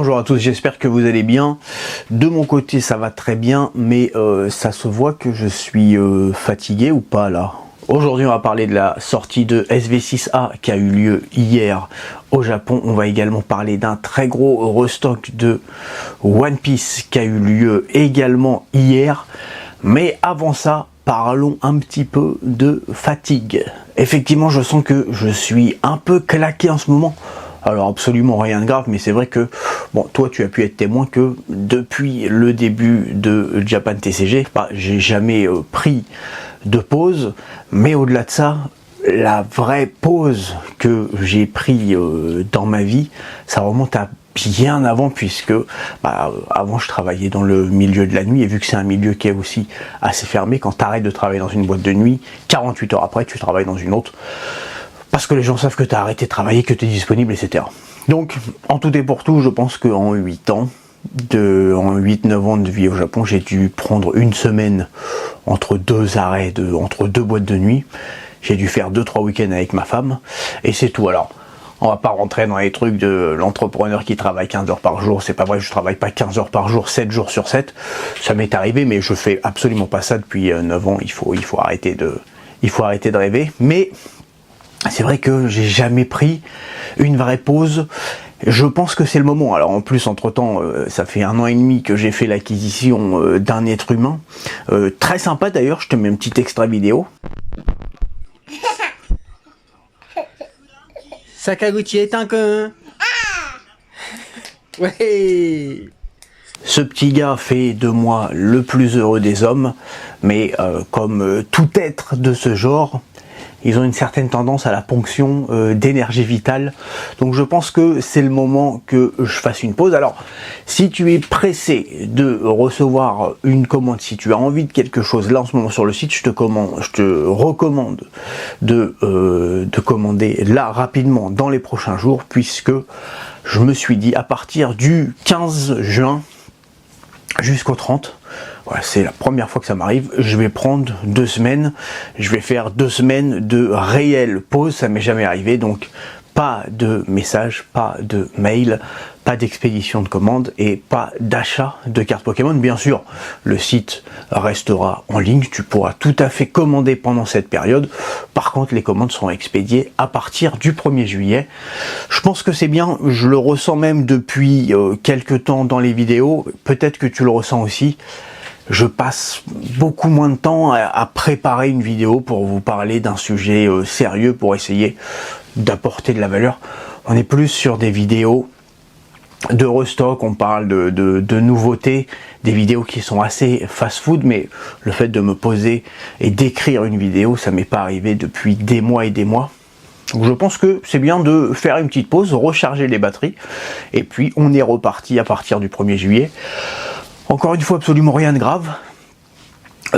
Bonjour à tous, j'espère que vous allez bien. De mon côté ça va très bien, mais ça se voit que je suis fatigué ou pas là. Aujourd'hui on va parler de la sortie de SV6A qui a eu lieu hier au Japon. On va également parler d'un très gros restock de One Piece qui a eu lieu également hier. Mais avant ça, parlons un petit peu de fatigue. Effectivement je sens que je suis un peu claqué en ce moment. Alors absolument rien de grave, mais c'est vrai que, bon, toi tu as pu être témoin que depuis le début de Japan TCG, j'ai jamais pris de pause, mais au-delà de ça, la vraie pause que j'ai pris dans ma vie, ça remonte à bien avant, puisque avant je travaillais dans le milieu de la nuit, et vu que c'est un milieu qui est aussi assez fermé, quand tu arrêtes de travailler dans une boîte de nuit, 48 heures après tu travailles dans une autre, parce que les gens savent que tu as arrêté de travailler, que tu es disponible, etc. Donc, en tout et pour tout, je pense qu'en 8 ans, en 8-9 ans de vie au Japon, j'ai dû prendre une semaine entre deux arrêts, entre deux boîtes de nuit. J'ai dû faire 2-3 week-ends avec ma femme, et c'est tout. Alors, on va pas rentrer dans les trucs de l'entrepreneur qui travaille 15 heures par jour. C'est pas vrai, je travaille pas 15 heures par jour, 7 jours sur 7. Ça m'est arrivé, mais je fais absolument pas ça depuis 9 ans. Il faut arrêter de rêver. Mais c'est vrai que j'ai jamais pris une vraie pause. Je pense que c'est le moment. Alors en plus, entre temps, ça fait 1 an et demi que j'ai fait l'acquisition d'un être humain. Très sympa d'ailleurs, je te mets un petit extrait vidéo. Sakaguchi est un con. Ouais. Ce petit gars fait de moi le plus heureux des hommes, mais comme tout être de ce genre, ils ont une certaine tendance à la ponction d'énergie vitale. Donc je pense que c'est le moment que je fasse une pause. Alors, si tu es pressé de recevoir une commande, si tu as envie de quelque chose, là en ce moment sur le site, je te recommande de commander là rapidement dans les prochains jours, puisque je me suis dit à partir du 15 juin jusqu'au 30, voilà, c'est la première fois que ça m'arrive, je vais prendre 2 semaines, je vais faire 2 semaines de réelle pause, ça m'est jamais arrivé, donc pas de messages, pas de mail, pas d'expédition de commandes et pas d'achat de cartes Pokémon. Bien sûr, le site restera en ligne, tu pourras tout à fait commander pendant cette période. Par contre, les commandes seront expédiées à partir du 1er juillet. Je pense que c'est bien, je le ressens même depuis quelques temps dans les vidéos, peut-être que tu le ressens aussi. Je passe beaucoup moins de temps à préparer une vidéo pour vous parler d'un sujet sérieux, pour essayer d'apporter de la valeur. On est plus sur des vidéos de restock, on parle de nouveautés, des vidéos qui sont assez fast-food, mais le fait de me poser et d'écrire une vidéo, ça m'est pas arrivé depuis des mois et des mois. Donc je pense que c'est bien de faire une petite pause, recharger les batteries, et puis on est reparti à partir du 1er juillet. Encore une fois, absolument rien de grave.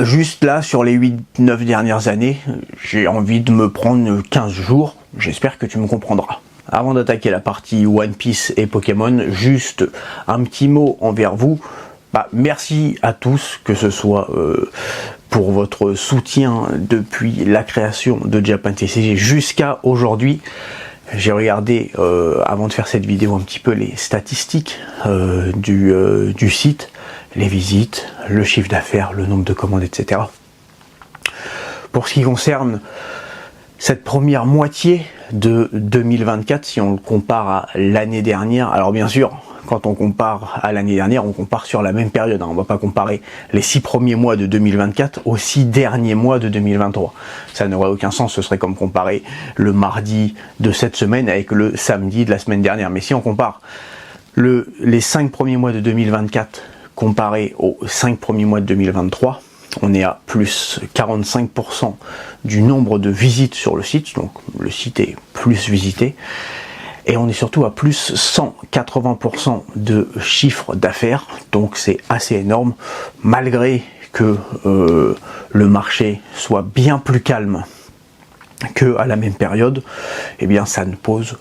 Juste là, sur les 8-9 dernières années, j'ai envie de me prendre 15 jours. J'espère que tu me comprendras. Avant d'attaquer la partie One Piece et Pokémon, juste un petit mot envers vous. Merci à tous, que ce soit pour votre soutien depuis la création de Japan TCG jusqu'à aujourd'hui. J'ai regardé, avant de faire cette vidéo, un petit peu les statistiques du site, les visites, le chiffre d'affaires, le nombre de commandes, etc. Pour ce qui concerne cette première moitié de 2024, si on le compare à l'année dernière, alors bien sûr, quand on compare à l'année dernière, on compare sur la même période, on ne va pas comparer les 6 premiers mois de 2024 aux 6 derniers mois de 2023. Ça n'aurait aucun sens, ce serait comme comparer le mardi de cette semaine avec le samedi de la semaine dernière. Mais si on compare les 5 premiers mois de 2024 comparé aux 5 premiers mois de 2023, on est à plus 45% du nombre de visites sur le site, donc le site est plus visité, et on est surtout à plus 180% de chiffre d'affaires, donc c'est assez énorme, malgré que le marché soit bien plus calme qu'à la même période. Eh bien ça ne pose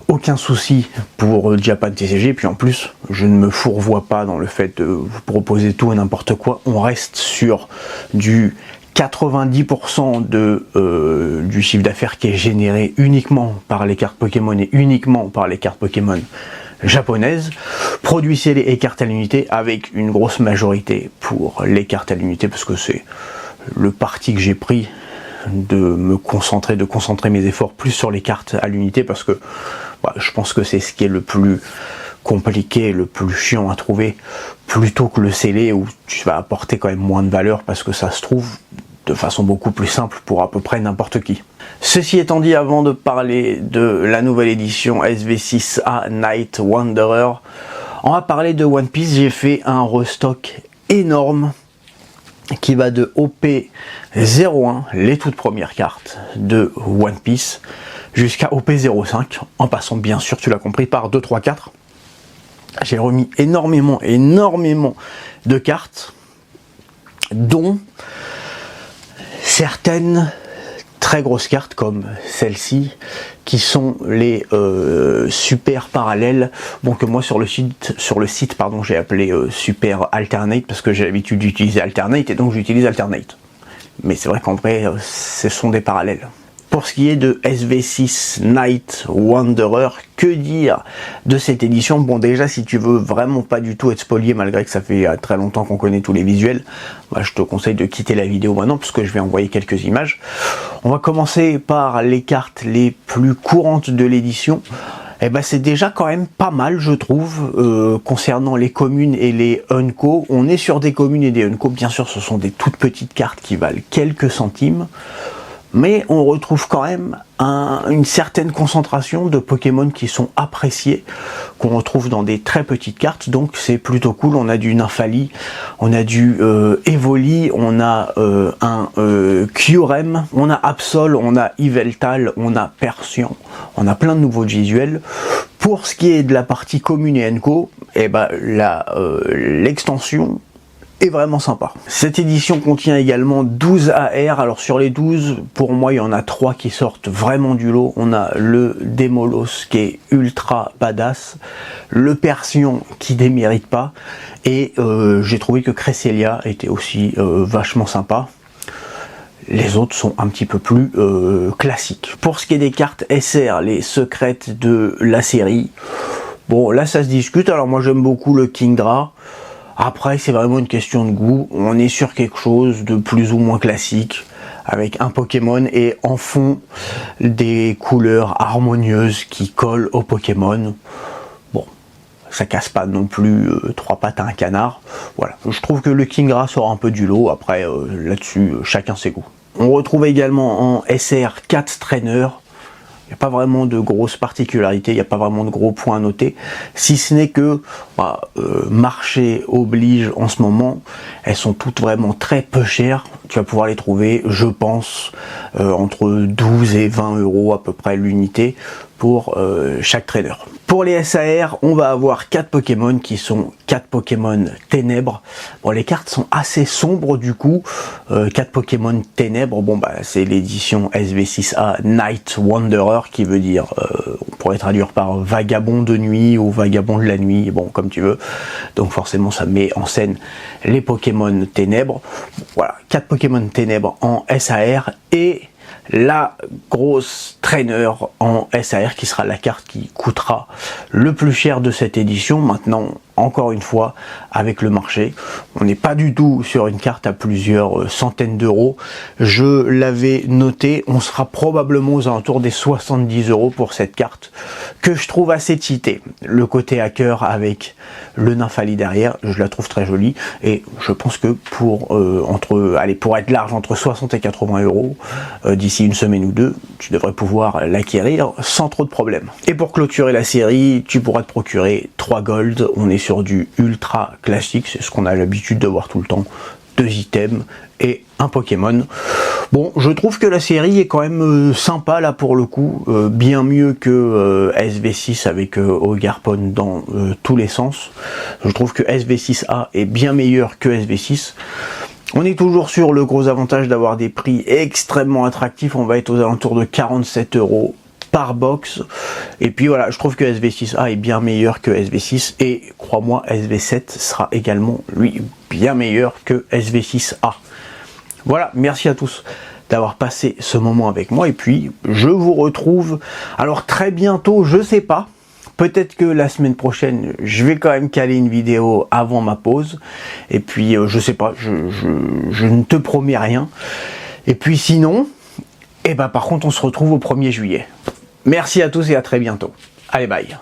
aucun souci pour Japan TCG, puis en plus je ne me fourvoie pas dans le fait de vous proposer tout et n'importe quoi. On reste sur du 90% du chiffre d'affaires qui est généré uniquement par les cartes Pokémon et uniquement par les cartes Pokémon japonaises. produits scellés et cartes à l'unité, avec une grosse majorité pour les cartes à l'unité, parce que c'est le parti que j'ai pris de concentrer mes efforts plus sur les cartes à l'unité, parce que je pense que c'est ce qui est le plus compliqué, le plus chiant à trouver, plutôt que le scellé où tu vas apporter quand même moins de valeur, parce que ça se trouve de façon beaucoup plus simple pour à peu près n'importe qui. Ceci étant dit, avant de parler de la nouvelle édition SV6A Night Wanderer, on va parler de One Piece. J'ai fait un restock énorme qui va de OP01, les toutes premières cartes de One Piece, jusqu'à OP05, en passant bien sûr, tu l'as compris, par 2, 3, 4. J'ai remis énormément de cartes, dont certaines très grosses cartes comme celle-ci, qui sont les super parallèles, bon, que moi sur le site pardon, j'ai appelé super alternate, parce que j'ai l'habitude d'utiliser alternate, et donc j'utilise alternate. Mais c'est vrai qu'en vrai, ce sont des parallèles. Pour ce qui est de SV6 Night Wanderer, que dire de cette édition? Bon, déjà, si tu veux vraiment pas du tout être spolié, malgré que ça fait très longtemps qu'on connaît tous les visuels, je te conseille de quitter la vidéo maintenant, parce que je vais envoyer quelques images. On va commencer par les cartes les plus courantes de l'édition. C'est déjà quand même pas mal, je trouve, concernant les communes et les Unco. On est sur des communes et des Unco, bien sûr, ce sont des toutes petites cartes qui valent quelques centimes. Mais on retrouve quand même une certaine concentration de Pokémon qui sont appréciés, qu'on retrouve dans des très petites cartes, donc c'est plutôt cool. On a du Nymphali, on a du Evoli, on a un Kyurem, on a Absol, on a Yveltal, on a Persian, on a plein de nouveaux visuels. Pour ce qui est de la partie commune et Enco, l'extension est vraiment sympa. Cette édition contient également 12 AR. Alors sur les 12, pour moi il y en a 3 qui sortent vraiment du lot. On a le Demolos qui est ultra badass, le Persian qui démérite pas, et j'ai trouvé que Cresselia était aussi vachement sympa. Les autres sont un petit peu plus classiques. Pour ce qui est des cartes SR, les secrètes de la série, bon là ça se discute. Alors moi j'aime beaucoup le Kingdra. Après, c'est vraiment une question de goût. On est sur quelque chose de plus ou moins classique, avec un Pokémon et en fond des couleurs harmonieuses qui collent au Pokémon. Bon, ça casse pas non plus 3 pattes à un canard. Voilà, je trouve que le Kingdra sort un peu du lot. Après, là-dessus, chacun ses goûts. On retrouve également en SR 4 traîneurs. Il n'y a pas vraiment de grosses particularités, il n'y a pas vraiment de gros points à noter, si ce n'est que marché oblige en ce moment, elles sont toutes vraiment très peu chères. Tu vas pouvoir les trouver, je pense, entre 12 et 20 € à peu près l'unité pour chaque trainer. Pour les SAR, on va avoir 4 Pokémon qui sont 4 Pokémon Ténèbres. Bon, les cartes sont assez sombres du coup. 4 Pokémon Ténèbres, bon c'est l'édition SV6A Night Wanderer, qui veut dire, on pourrait traduire par vagabond de nuit ou vagabond de la nuit, bon comme tu veux. Donc forcément ça met en scène les Pokémon Ténèbres. Voilà, 4 Pokémon Ténèbres en SAR et la grosse trainer en SAR qui sera la carte qui coûtera le plus cher de cette édition. Maintenant, encore une fois, avec le marché, on n'est pas du tout sur une carte à plusieurs centaines d'euros. Je l'avais noté, on sera probablement aux alentours des 70 € pour cette carte, que je trouve assez cheatée. Le côté hacker avec le Nymphali derrière, je la trouve très jolie, et je pense que pour être large, entre 60 et 80 € d'ici une semaine ou deux, tu devrais pouvoir l'acquérir sans trop de problèmes. Et pour clôturer la série, tu pourras te procurer 3 gold. On est sur du ultra classique, c'est ce qu'on a l'habitude de voir tout le temps. 2 items et un Pokémon. Bon, je trouve que la série est quand même sympa là pour le coup, bien mieux que SV6 avec Ogarpon dans tous les sens. Je trouve que SV6A est bien meilleur que SV6. On est toujours sur le gros avantage d'avoir des prix extrêmement attractifs. On va être aux alentours de 47 € par box. Et puis voilà, je trouve que SV6A est bien meilleur que SV6. Et crois-moi, SV7 sera également, lui, bien meilleur que SV6A. Voilà, merci à tous d'avoir passé ce moment avec moi. Et puis, je vous retrouve, alors très bientôt, je sais pas, Peut-être que la semaine prochaine, je vais quand même caler une vidéo avant ma pause. Et puis, je sais pas, je ne te promets rien. Et puis sinon, par contre, on se retrouve au 1er juillet. Merci à tous et à très bientôt. Allez, bye.